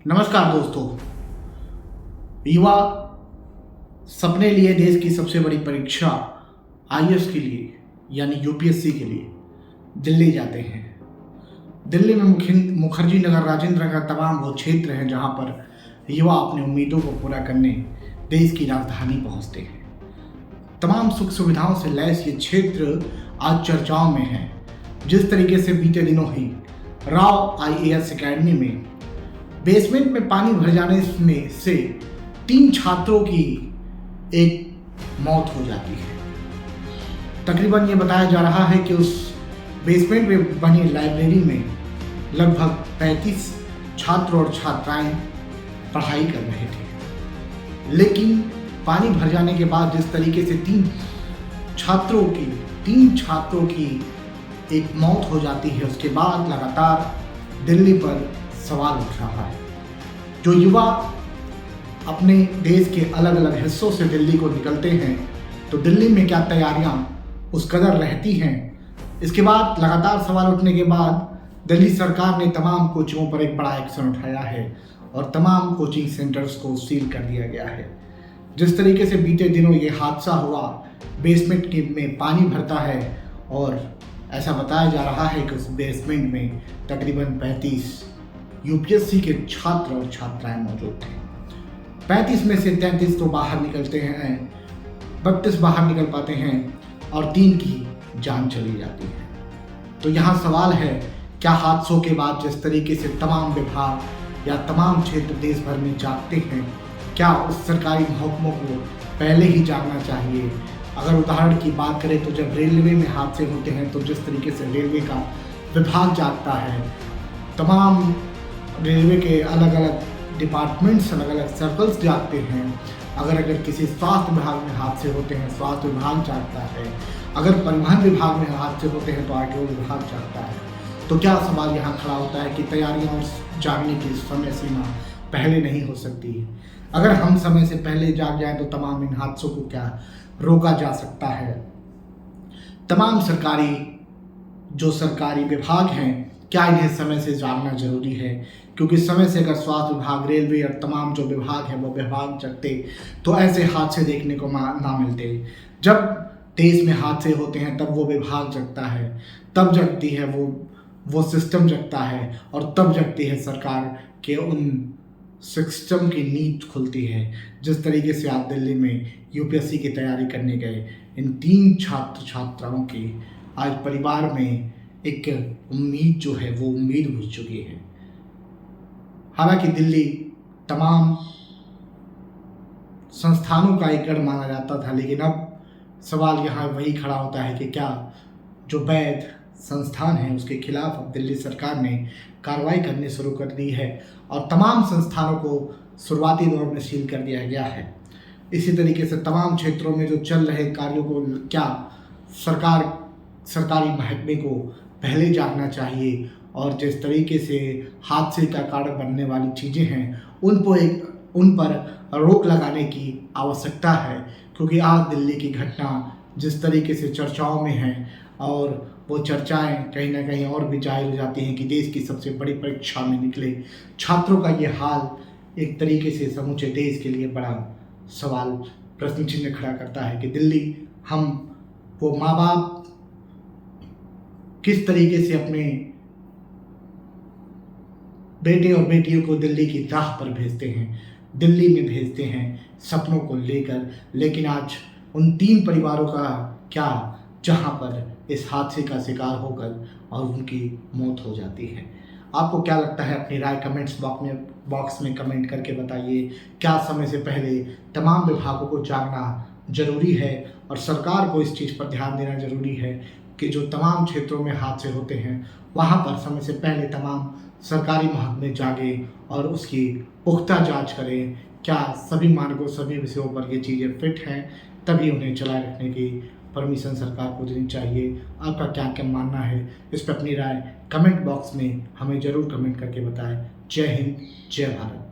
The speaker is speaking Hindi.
नमस्कार दोस्तों। युवा सपने लिए देश की सबसे बड़ी परीक्षा आईएएस के लिए यानी यूपीएससी के लिए दिल्ली जाते हैं। दिल्ली में मुखर्जी नगर राजेंद्र नगर तमाम वो क्षेत्र हैं जहां पर युवा अपनी उम्मीदों को पूरा करने देश की राजधानी पहुंचते हैं। तमाम सुख सुविधाओं से लैस ये क्षेत्र आज चर्चाओं में है। जिस तरीके से बीते दिनों ही राव आईएएस एकेडमी में बेसमेंट में पानी भर जाने में से 3 छात्रों की एक मौत हो जाती है। तकरीबन ये बताया जा रहा है कि उस बेसमेंट में बनी लाइब्रेरी में लगभग 35 छात्र और छात्राएं पढ़ाई कर रहे थे, लेकिन पानी भर जाने के बाद जिस तरीके से 3 छात्रों की एक मौत हो जाती है, उसके बाद लगातार दिल्ली पर सवाल उठ रहा है। जो युवा अपने देश के अलग अलग हिस्सों से दिल्ली को निकलते हैं तो दिल्ली में क्या तैयारियां उस कदर रहती हैं। इसके बाद लगातार सवाल उठने के बाद दिल्ली सरकार ने तमाम कोचिंगों पर एक बड़ा एक्शन उठाया है और तमाम कोचिंग सेंटर्स को सील कर दिया गया है। जिस तरीके से बीते दिनों ये हादसा हुआ, बेसमेंट में पानी भरता है और ऐसा बताया जा रहा है कि उस बेसमेंट में तकरीबन 35 यूपीएससी के छात्र और छात्राएं मौजूद थे। 35 में से 33 तो बाहर निकलते हैं, 32 बाहर निकल पाते हैं और 3 की जान चली जाती है। तो यहाँ सवाल है, क्या हादसों के बाद जिस तरीके से तमाम विभाग या तमाम क्षेत्र देश भर में जागते हैं, क्या उस सरकारी महकमों को पहले ही जागना चाहिए? अगर उदाहरण की बात करें तो जब रेलवे में हादसे होते हैं तो जिस तरीके से रेलवे का विभाग जागता है, तमाम रेलवे के अलग अलग डिपार्टमेंट्स, अलग अलग सर्कल्स जागते हैं। अगर किसी स्वास्थ्य विभाग में हादसे होते हैं, स्वास्थ्य विभाग जागता है। अगर परिवहन विभाग में हादसे होते हैं तो आरटीओ विभाग जागता है। तो क्या सवाल यहाँ खड़ा होता है कि तैयारियाँ और जागने की समय सीमा पहले नहीं हो सकती है? अगर हम समय से पहले जाग जाएं तो तमाम इन हादसों को क्या रोका जा सकता है? तमाम सरकारी विभाग हैं, क्या इन्हें समय से जागना जरूरी है? क्योंकि समय से अगर स्वास्थ्य विभाग, रेलवे और तमाम जो विभाग है वो विभाग जगते तो ऐसे हादसे देखने को ना मिलते। जब देश में हादसे होते हैं तब वो विभाग जगता है, तब जगती है वो सिस्टम जगता है और तब जगती है सरकार के उन सिस्टम की नींव खुलती है। जिस तरीके से आप दिल्ली में यूपीएससी की तैयारी करने गए, इन 3 छात्र छात्राओं की आज परिवार में एक उम्मीद जो है वो उम्मीद बुझ चुकी है। हालांकि दिल्ली तमाम संस्थानों का एक गढ़ माना जाता था, लेकिन अब सवाल यहाँ वही खड़ा होता है कि क्या जो वैध संस्थान है उसके खिलाफ अब दिल्ली सरकार ने कार्रवाई करनी शुरू कर दी है और तमाम संस्थानों को शुरुआती दौर में सील कर दिया गया है। इसी तरीके से तमाम क्षेत्रों में जो चल रहे कार्यों को क्या सरकारी महकमे को पहले जागना चाहिए और जिस तरीके से हादसे का कारण बनने वाली चीज़ें हैं उन पर रोक लगाने की आवश्यकता है। क्योंकि आज दिल्ली की घटना जिस तरीके से चर्चाओं में है और वो चर्चाएं कहीं ना कहीं और भी जाहिर हो जाती हैं कि देश की सबसे बड़ी परीक्षा में निकले छात्रों का ये हाल एक तरीके से समूचे देश के लिए बड़ा सवाल प्रश्न चिन्ह खड़ा करता है कि दिल्ली, हम वो माँ बाप किस तरीके से अपने बेटे और बेटियों को दिल्ली की राह पर भेजते हैं, दिल्ली में भेजते हैं सपनों को लेकर। लेकिन आज उन 3 परिवारों का क्या, जहां पर इस हादसे का शिकार होकर और उनकी मौत हो जाती है। आपको क्या लगता है? अपनी राय कमेंट्स बॉक्स में कमेंट करके बताइए। क्या समय से पहले तमाम विभागों को जागना जरूरी है और सरकार को इस चीज़ पर ध्यान देना जरूरी है कि जो तमाम क्षेत्रों में हादसे होते हैं वहाँ पर समय से पहले तमाम सरकारी महकमे जागे और उसकी पुख्ता जांच करें? क्या सभी मार्गों, सभी विषयों पर ये चीज़ें फिट हैं? तभी उन्हें चलाए रखने की परमिशन सरकार को देनी चाहिए। आपका क्या क्या मानना है? इस पर अपनी राय कमेंट बॉक्स में हमें ज़रूर कमेंट करके बताएं। जय हिंद, जय भारत।